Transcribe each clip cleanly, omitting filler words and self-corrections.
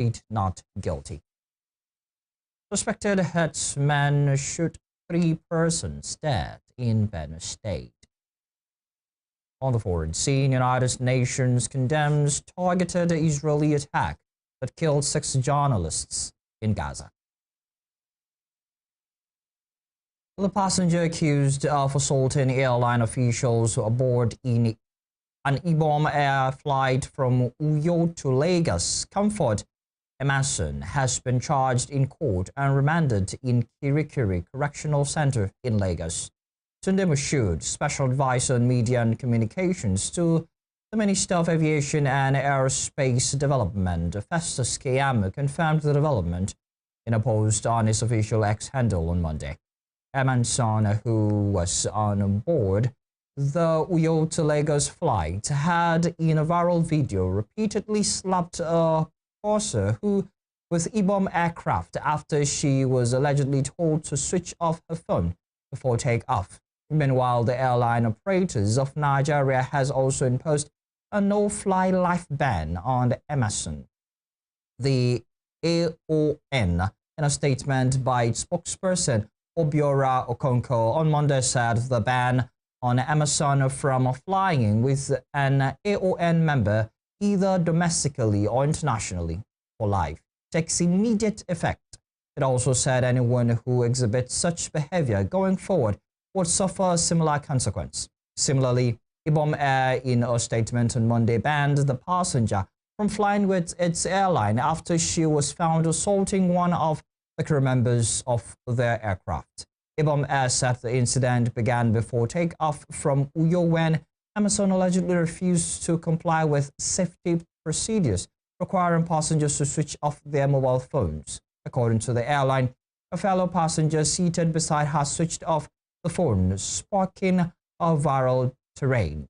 plead not guilty. Suspected headsman shot 3 persons dead in Benue State. On the foreign scene, United Nations condemns targeted Israeli attack that killed 6 journalists in Gaza. The passenger accused of assaulting airline officials aboard in an Ibom Air flight from Uyo to Lagos, Comfort Emerson, has been charged in court and remanded in Kirikiri Correctional Centre in Lagos. Tunde Moshood, Special Advisor on Media and Communications to the Minister of Aviation and Aerospace Development, Festus Keyamo, confirmed the development in a post on his official X handle on Monday. Emerson, who was on board the Uyo to Lagos flight, had in a viral video repeatedly slapped a passenger who with Ibom aircraft after she was allegedly told to switch off her phone before takeoff. Meanwhile, the airline operators of Nigeria has also imposed a no-fly life ban on Emerson. The AON, in a statement by its spokesperson Obiora Okonko on Monday, said the ban on Emerson from flying with an AON member either domestically or internationally for life takes immediate effect. It also said anyone who exhibits such behavior going forward would suffer a similar consequence. Similarly, Ibom Air, in a statement on Monday, banned the passenger from flying with its airline after she was found assaulting one of the crew members of their aircraft. Ibom Air said the incident began before takeoff from Uyo when Emerson allegedly refused to comply with safety procedures requiring passengers to switch off their mobile phones. According to the airline, a fellow passenger seated beside her switched off the phone, sparking a viral tirade.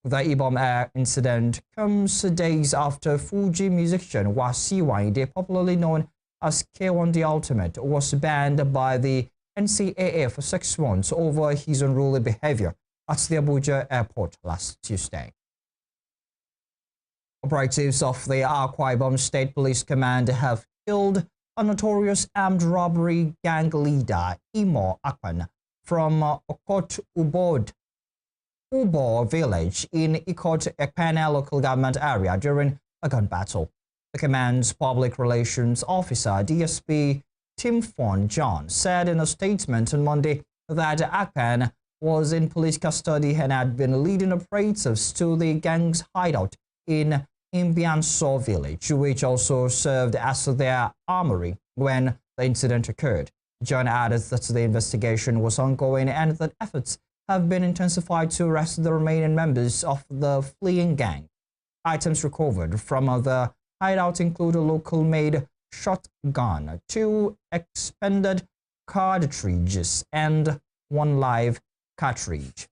The Ibom Air incident comes days after Fuji musician Wasiu Ayinde, popularly known as K1 The Ultimate, was banned by the NCAA for 6 months over his unruly behavior at the Abuja airport last Tuesday. Operatives of the Akwa Ibom State Police Command have killed a notorious armed robbery gang leader, Imo Akpan, from Okot Ubo village in Ikot Ekpene local government area during a gun battle. The command's public relations officer, DSP Tim Fon John, said in a statement on Monday that Akpan was in police custody and had been leading operatives to the gang's hideout in Imbianso village, which also served as their armory when the incident occurred. John added that the investigation was ongoing and that efforts have been intensified to arrest the remaining members of the fleeing gang. Items recovered from the hideout include a local-made shotgun, 2 expended cartridges, and 1 live cartridge.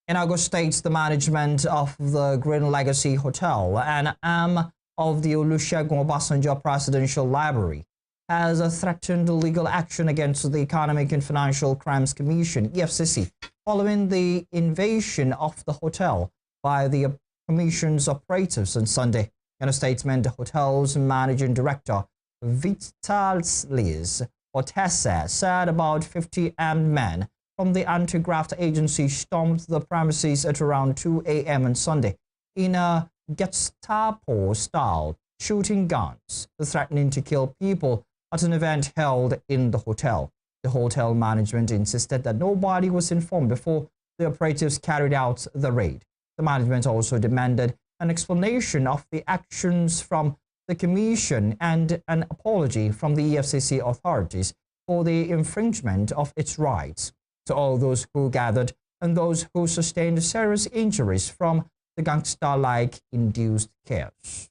In Lagos State, the management of the Green Legacy Hotel, an arm of the Olusegun Obasanjo Presidential Library, has threatened legal action against the Economic and Financial Crimes Commission, EFCC, following the invasion of the hotel by the Commission's operatives on Sunday. In a statement, the hotel's managing director, Vitalis Otese, said about 50 armed men from the anti-graft agency stormed the premises at around 2 a.m. on Sunday in a Gestapo-style shooting guns, threatening to kill people at an event held in the hotel. The hotel management insisted that nobody was informed before the operatives carried out the raid. The management also demanded an explanation of the actions from the Commission and an apology from the EFCC authorities for the infringement of its rights. To all those who gathered and those who sustained serious injuries from the gangster-like induced chaos.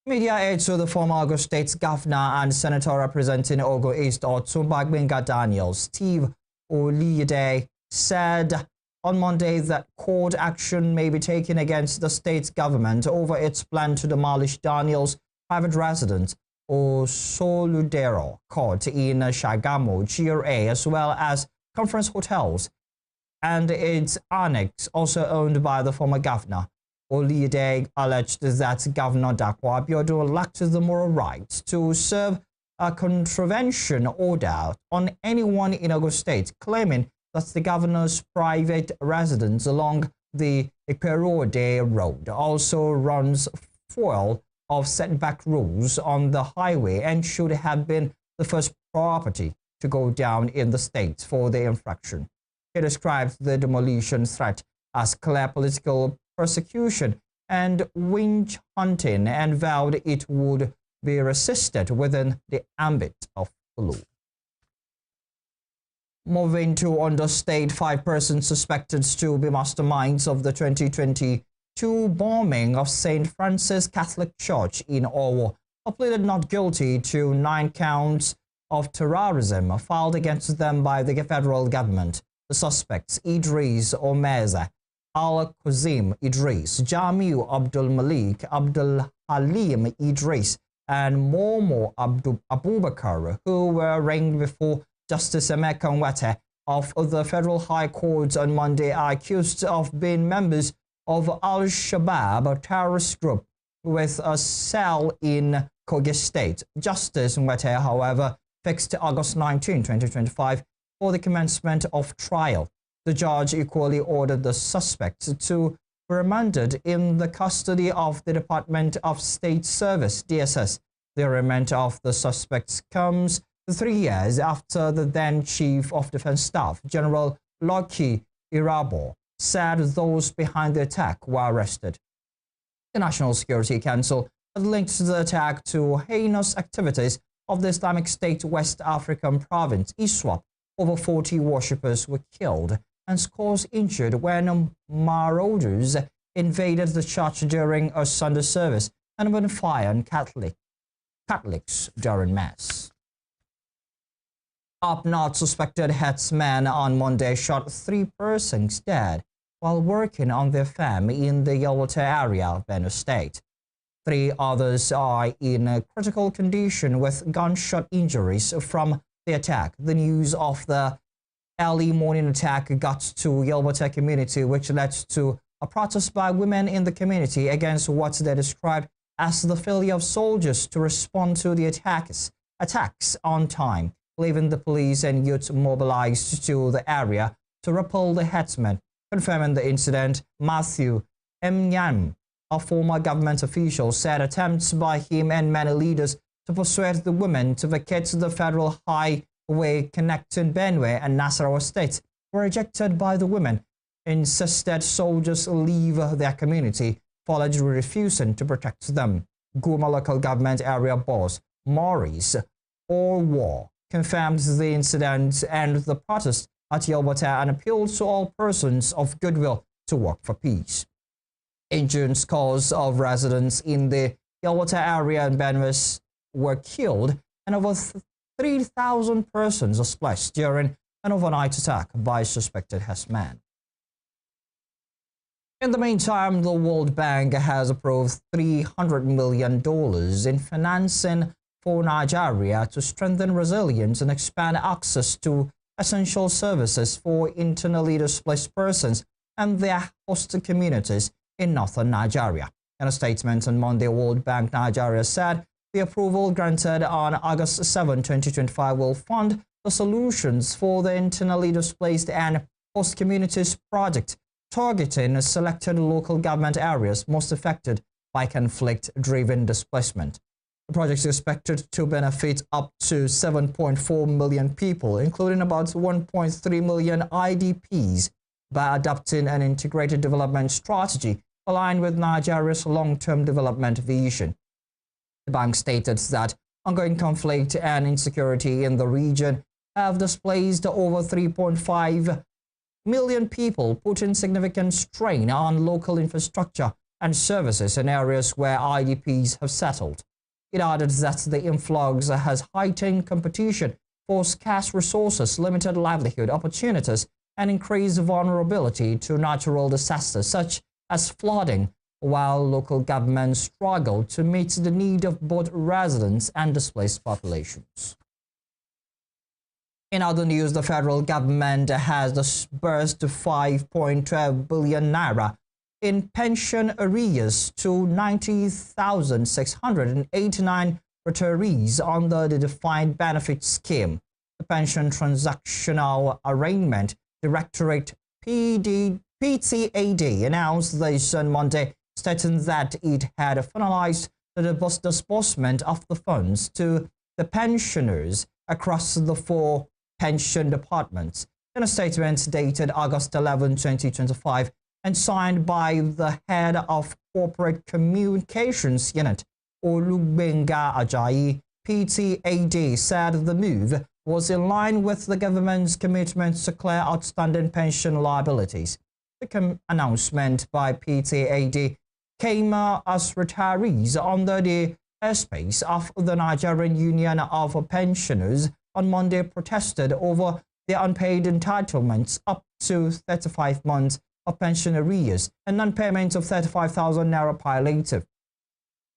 Media aide to the former Lagos State Governor and Senator representing Ogo East Otumba Gbenga Daniel, Steve Oluyede, said on Monday that court action may be taken against the state government over its plan to demolish Daniel's private residence, Osoludero Court in Shagamu, GRA, as well as conference hotels and its annex, also owned by the former governor. Oluyede alleged that Governor Dapo Abiodun lacked the moral right to serve a contravention order on anyone in Lagos State, claiming that the governor's private residence along the Iperode Road also runs foul of setback rules on the highway and should have been the first property to go down in the state for the infraction. He described the demolition threat as clear political persecution and witch hunting and vowed it would be resisted within the ambit of the law. Moving to understate, 5 persons suspected to be masterminds of the 2022 bombing of St. Francis Catholic Church in Owo have pleaded not guilty to 9 counts of terrorism filed against them by the federal government. The suspects, Idris Omeza, Al-Qazim Idris, Jamiu Abdul Malik, Abdul Halim Idris, and Momo Abubakar, who were arraigned before Justice Emeka Nwete of the Federal High Court on Monday, are accused of being members of Al-Shabaab, a terrorist group with a cell in Kogi State. Justice Nwete, however, fixed August 19, 2025 for the commencement of trial. The judge equally ordered the suspects to be remanded in the custody of the Department of State Service, DSS. The remand of the suspects comes 3 years after the then Chief of Defense Staff, General Lucky Irabo, said those behind the attack were arrested. The National Security Council has linked the attack to heinous activities of the Islamic State West African province, ISWAP. Over 40 worshippers were killed and scores injured when marauders invaded the church during a Sunday service and opened fire on Catholics during Mass. Up north, suspected headsman on Monday shot 3 persons dead while working on their farm in the Yelwata area of Benue State. 3 others are in a critical condition with gunshot injuries from the attack. The news of the early morning attack got to Yelwata community, which led to a protest by women in the community against what they described as the failure of soldiers to respond to the attacks on time, leaving the police and youth mobilized to the area to repel the headsman. Confirming the incident, Matthew Mnyam, a former government official, said attempts by him and many leaders to persuade the women to vacate the federal highway connecting Benue and Nasarawa states were rejected by the women, insisted soldiers leave their community, followed refusing to protect them. Guma local government area boss Maurice Orwar confirmed the incident and the protest at Yelwata and appealed to all persons of goodwill to work for peace. In June, scores of residents in the Yelwata area in Benue were killed and over 3,000 persons displaced during an overnight attack by a suspected herdsman. In the meantime, the World Bank has approved $300 million in financing for Nigeria to strengthen resilience and expand access to essential services for internally displaced persons and their host communities in northern Nigeria. In a statement on Monday, World Bank Nigeria said the approval granted on August 7, 2025 will fund the Solutions for the Internally Displaced and Host Communities project, targeting selected local government areas most affected by conflict-driven displacement. The project is expected to benefit up to 7.4 million people, including about 1.3 million IDPs, by adopting an integrated development strategy aligned with Nigeria's long-term development vision. The bank stated that ongoing conflict and insecurity in the region have displaced over 3.5 million people, putting significant strain on local infrastructure and services in areas where IDPs have settled. It added that the influx has heightened competition for scarce resources, limited livelihood opportunities, and increased vulnerability to natural disasters such as flooding, while local governments struggle to meet the need of both residents and displaced populations. In other news, the federal government has disbursed 5.12 billion naira in pension arrears to 90,689 retirees under the Defined Benefit Scheme. The Pension Transactional Arrangement Directorate PTAD announced this on Monday, stating that it had finalized the disbursement of the funds to the pensioners across the 4 pension departments. In a statement dated August 11, 2025, and signed by the head of Corporate Communications Unit, Olubenga Ajayi, PTAD said the move was in line with the government's commitment to clear outstanding pension liabilities. The announcement by PTAD came as retirees under the airspace of the Nigerian Union of Pensioners on Monday protested over their unpaid entitlements up to 35 months of pension arrears and non-payment of 35,000 naira palliative.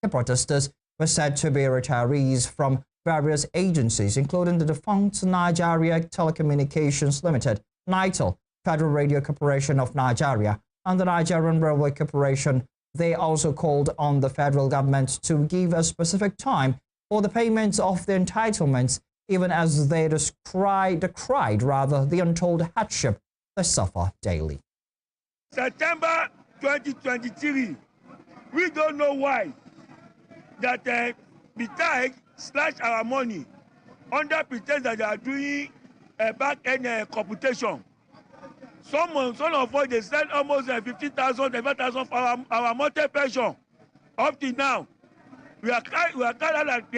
The protesters were said to be retirees from various agencies, including the defunct Nigeria Telecommunications Limited, NITEL, Federal Radio Corporation of Nigeria, and the Nigerian Railway Corporation. They also called on the federal government to give a specific time for the payment of the entitlements, even as they decried the untold hardship they suffer daily. September 2023, we don't know why that BTAG slashed our money under pretense that they are doing a back-end computation. Some of us, they send almost 50,000, 5,000 for our monthly pension. Up to now, we are kind of like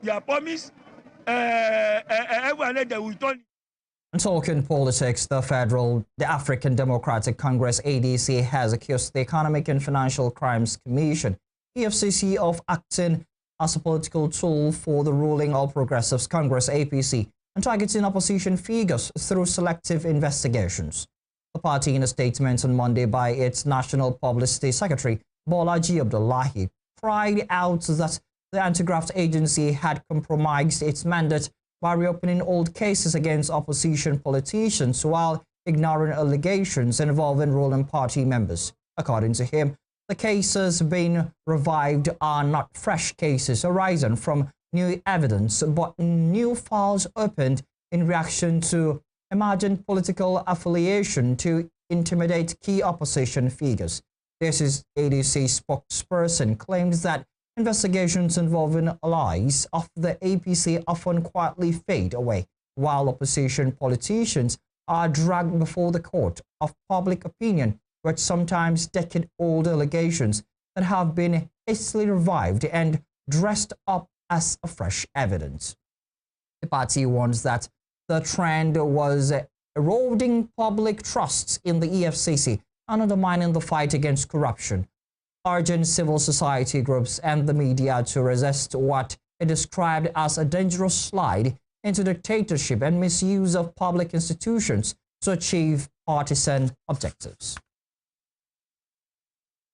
their promise. Everyone they will turn. And talking politics, the African Democratic Congress ADC has accused the Economic and Financial Crimes Commission EFCC of acting as a political tool for the ruling All Progressives Congress APC and targeting opposition figures through selective investigations. The party, in a statement on Monday by its National Publicity Secretary, Bolaji Abdullahi, cried out that the anti-graft agency had compromised its mandate by reopening old cases against opposition politicians while ignoring allegations involving ruling party members. According to him, the cases being revived are not fresh cases arising from new evidence, but new files opened in reaction to imagined political affiliation to intimidate key opposition figures. This is ADC spokesperson claims that investigations involving allies of the APC often quietly fade away, while opposition politicians are dragged before the court of public opinion with sometimes decade-old allegations that have been hastily revived and dressed up as a fresh evidence. The party warns that the trend was eroding public trust in the EFCC and undermining the fight against corruption, urging civil society groups and the media to resist what it described as a dangerous slide into dictatorship and misuse of public institutions to achieve partisan objectives.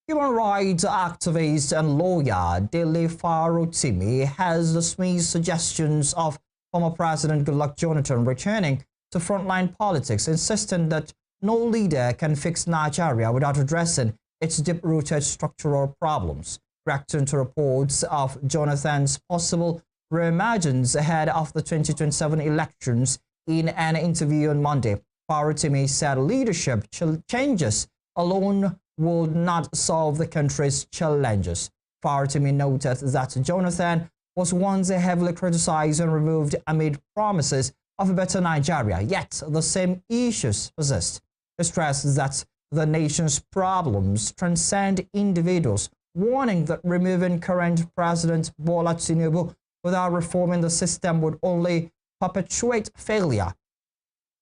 Human rights activist and lawyer Dele Farotimi has dismissed suggestions of former President Goodluck Jonathan returning to frontline politics, insisting that no leader can fix Nigeria without addressing its deep-rooted structural problems. Reacting to reports of Jonathan's possible re-emergence ahead of the 2027 elections in an interview on Monday, Farotimi said leadership changes alone would not solve the country's challenges. Farotimi noted that Jonathan was once heavily criticized and removed amid promises of a better Nigeria, yet the same issues persist. He stressed that the nation's problems transcend individuals, warning that removing current President Bola Tinubu without reforming the system would only perpetuate failure.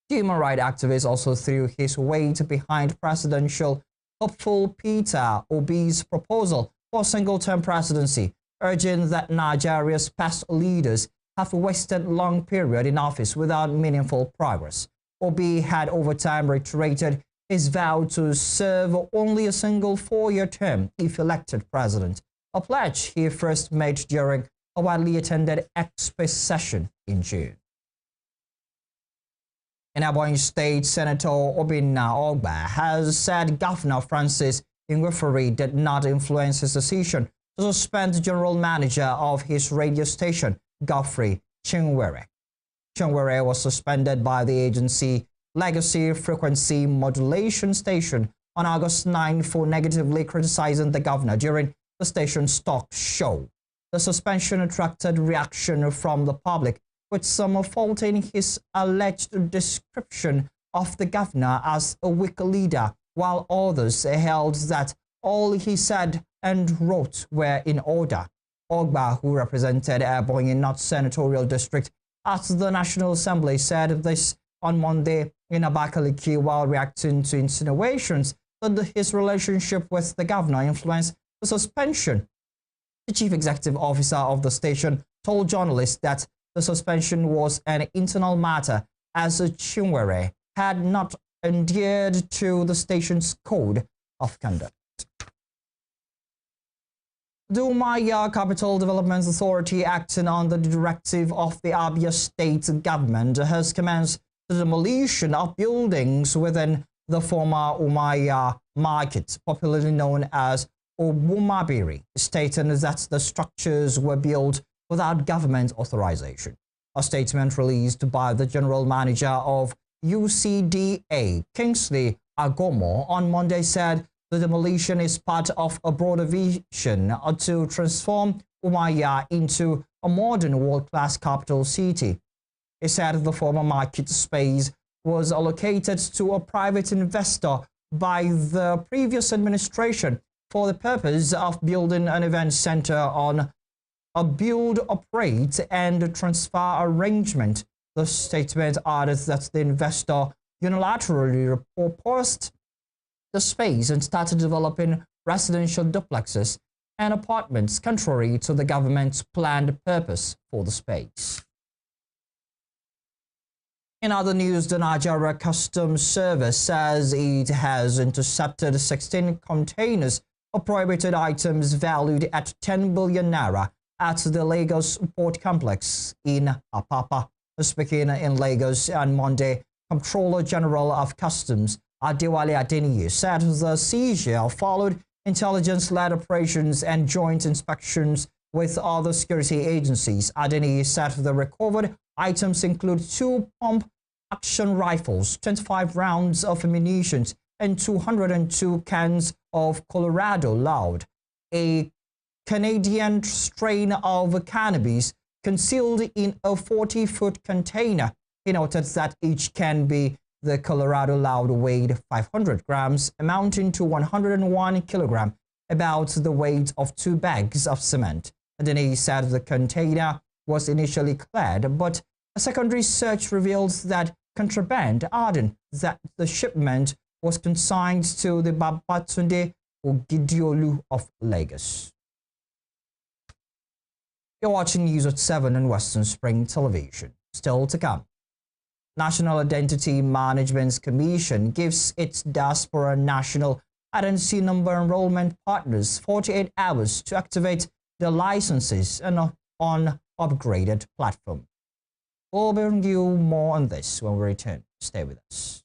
The human rights activist also threw his weight behind presidential hopeful Peter Obi's proposal for a single-term presidency, urging that Nigeria's past leaders have wasted long period in office without meaningful progress. Obi had over time reiterated his vow to serve only a single 4-year term if elected president, a pledge he first made during a widely attended Expo session in June. In Ebonyi State, Senator Obinna Ogba has said Governor Francis inquiry did not influence his decision to suspend the general manager of his radio station, Godfrey Chinwere. Chinwere was suspended by the agency Legacy Frequency Modulation Station on August 9 for negatively criticizing the governor during the station's talk show. The suspension attracted reaction from the public, with some faulting his alleged description of the governor as a weak leader, while others held that all he said and wrote were in order. Ogba, who represented Ebonyi North Senatorial District at the National Assembly, said this on Monday in Abakaliki while reacting to insinuations that his relationship with the governor influenced the suspension. The chief executive officer of the station told journalists that the suspension was an internal matter, as Chinwere had not adhered to the station's code of conduct. The Umaya Capital Development Authority, acting on the directive of the Abia state government, has commenced the demolition of buildings within the former Umaya market, popularly known as Obumabiri, stating that the structures were built without government authorization. A statement released by the general manager of UCDA, Kingsley Agomo, on Monday said the demolition is part of a broader vision to transform Umaya into a modern world-class capital city. He said the former market space was allocated to a private investor by the previous administration for the purpose of building an event center on a build, operate, and transfer arrangement. The statement added that the investor unilaterally repurposed the space and started developing residential duplexes and apartments contrary to the government's planned purpose for the space. In other news, the Nigeria Customs Service says it has intercepted 16 containers of prohibited items valued at 10 billion naira at the Lagos Port Complex in Apapa. Speaking in Lagos on Monday, Comptroller General of Customs Adewale Adeniyi said the seizure followed intelligence-led operations and joint inspections with other security agencies. Adeniyi said the recovered items include 2 pump-action rifles, 25 rounds of ammunition, and 202 cans of Colorado Loud, a Canadian strain of cannabis concealed in a 40-foot container. He noted that each can be the Colorado Loud weighed 500 grams, amounting to 101 kilograms, about the weight of 2 bags of cement. And then he said the container was initially cleared, but a secondary search revealed that contraband, adding that the shipment was consigned to the Babatunde Ogidiolu of Lagos. You're watching News at 7 on Western Spring Television. Still to come. National Identity Management Commission gives its Diaspora National Identity Number Enrollment partners 48 hours to activate their licenses on upgraded platform. We'll bring you more on this when we return. Stay with us.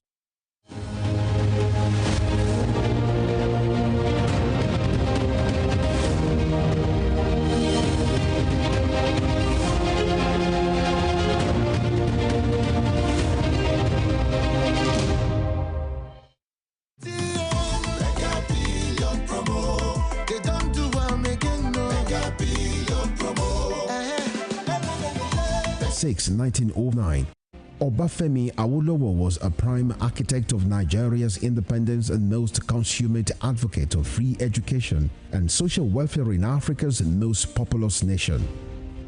In 1909, Obafemi Awolowo was a prime architect of Nigeria's independence and most consummate advocate of free education and social welfare in Africa's most populous nation.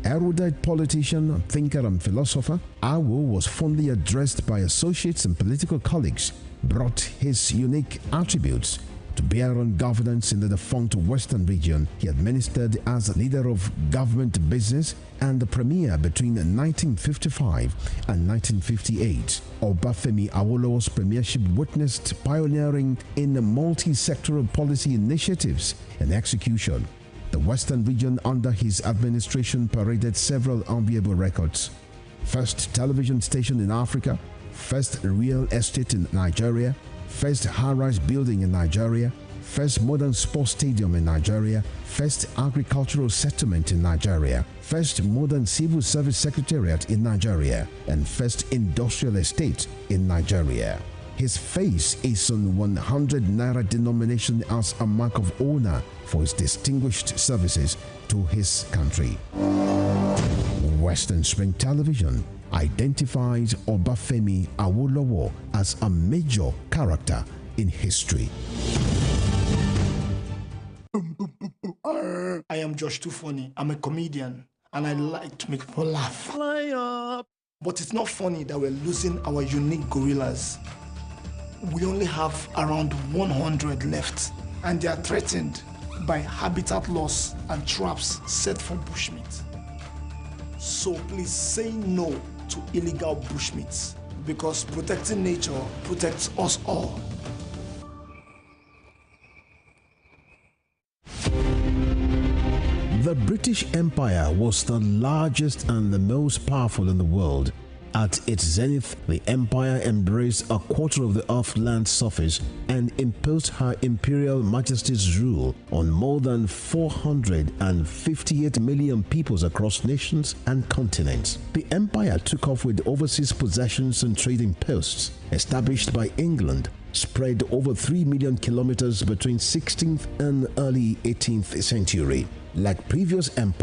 Erudite politician, thinker and philosopher, Awo was fondly addressed by associates and political colleagues, brought his unique attributes to bear on governance in the defunct Western region. He administered as leader of government business and the premier between 1955 and 1958. Obafemi Awolowo's premiership witnessed pioneering in multi-sectoral policy initiatives and execution. The Western region under his administration paraded several enviable records. First television station in Africa, first real estate in Nigeria, first high-rise building in Nigeria, first modern sports stadium in Nigeria, first agricultural settlement in Nigeria, first modern civil service secretariat in Nigeria, and first industrial estate in Nigeria. His face is on 100 naira denomination as a mark of honor for his distinguished services to his country. Western Spring Television identifies Obafemi Awolowo as a major character in history. I am Josh Too Funny. I'm a comedian and I like to make people laugh. Fly up. But it's not funny that we're losing our unique gorillas. We only have around 100 left and they are threatened by habitat loss and traps set for bushmeat. So please say no to illegal bushmeat because protecting nature protects us all. The British Empire was the largest and the most powerful in the world. At its zenith, the empire embraced a quarter of the earth's land surface and imposed her imperial majesty's rule on more than 458 million peoples across nations and continents. The empire took off with overseas possessions and trading posts established by England, spread over 3 million kilometers between 16th and early 18th century. Like previous empires,